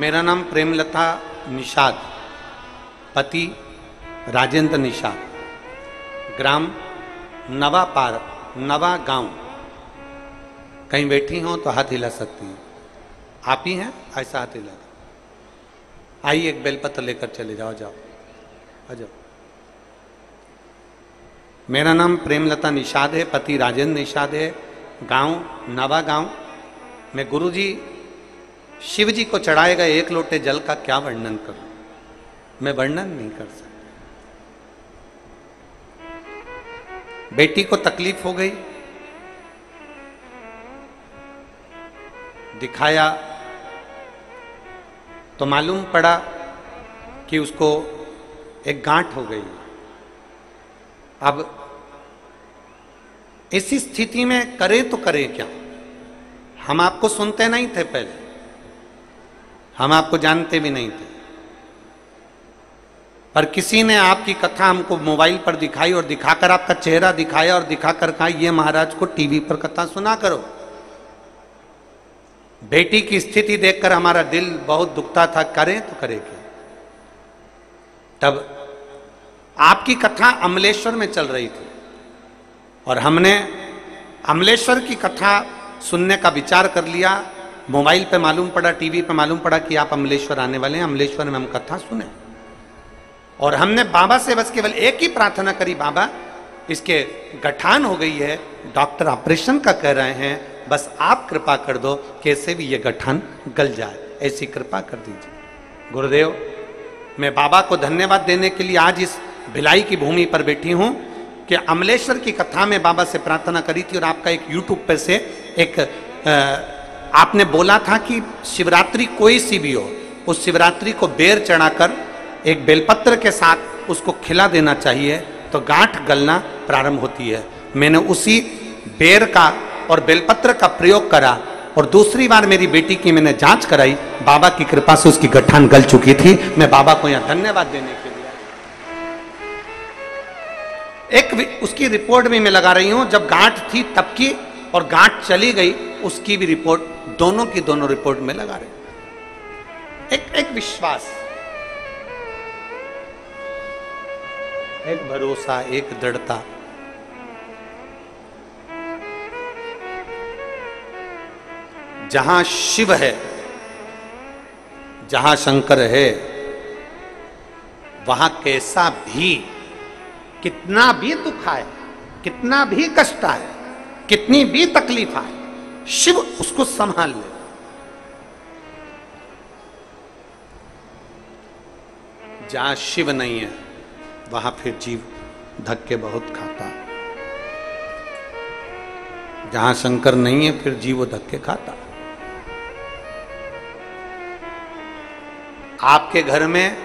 मेरा नाम प्रेमलता निषाद, पति राजेंद्र निषाद, ग्राम नवापार, नवा गांव। कहीं बैठी हो तो हाथ हिला सकती हैं। आप ही हैं? ऐसा हाथ हिला। आइए एक बेलपत्र लेकर चले जाओ। जाओ आ जाओ। मेरा नाम प्रेमलता निषाद है, पति राजेंद्र निषाद है, गांव नवा गांव। मैं गुरुजी शिव जी को चढ़ाए गए 1 लोटे जल का क्या वर्णन करूं, मैं वर्णन नहीं कर सकता। बेटी को तकलीफ हो गई, दिखाया तो मालूम पड़ा कि उसको एक गांठ हो गई। अब इसी स्थिति में करे तो करे क्या? हम आपको सुनते नहीं थे पहले, हम आपको जानते भी नहीं थे, पर किसी ने आपकी कथा हमको मोबाइल पर दिखाई और दिखाकर आपका चेहरा दिखाया और दिखाकर कहा ये महाराज को टीवी पर कथा सुना करो। बेटी की स्थिति देखकर हमारा दिल बहुत दुखता था, करें तो करें क्या। तब आपकी कथा अमलेश्वर में चल रही थी और हमने अमलेश्वर की कथा सुनने का विचार कर लिया। मोबाइल पे मालूम पड़ा, टीवी पे मालूम पड़ा कि आप अमलेश्वर आने वाले हैं, अमलेश्वर में हम कथा सुने। और हमने बाबा से बस केवल एक ही प्रार्थना करी, बाबा इसके गठान हो गई है, डॉक्टर ऑपरेशन का कह रहे हैं, बस आप कृपा कर दो कैसे भी ये गठान गल जाए, ऐसी कृपा कर दीजिए। गुरुदेव, मैं बाबा को धन्यवाद देने के लिए आज इस भिलाई की भूमि पर बैठी हूं कि अमलेश्वर की कथा में बाबा से प्रार्थना करी थी और आपका एक यूट्यूब पे से एक आपने बोला था कि शिवरात्रि कोई सी भी हो, उस शिवरात्रि को बेर चढ़ाकर एक बेलपत्र के साथ उसको खिला देना चाहिए तो गांठ गलना प्रारंभ होती है। मैंने उसी बेर का और बेलपत्र का प्रयोग करा और दूसरी बार मेरी बेटी की मैंने जांच कराई, बाबा की कृपा से उसकी गठान गल चुकी थी। मैं बाबा को यहां धन्यवाद देने के लिए एक उसकी रिपोर्ट भी मैं लगा रही हूं, जब गांठ थी तब की और गांठ चली गई उसकी भी रिपोर्ट, दोनों की दोनों रिपोर्ट में लगा रही। एक विश्वास, एक भरोसा, एक दृढ़ता। जहां शिव है, जहां शंकर है, वहां कैसा भी, कितना भी दुख आए, कितना भी कष्ट आए, कितनी भी तकलीफ आए, शिव उसको संभाल ले। जहां शिव नहीं है वहां फिर जीव धक्के बहुत खाता है। जहां शंकर नहीं है फिर जीव धक्के खाता है। आपके घर में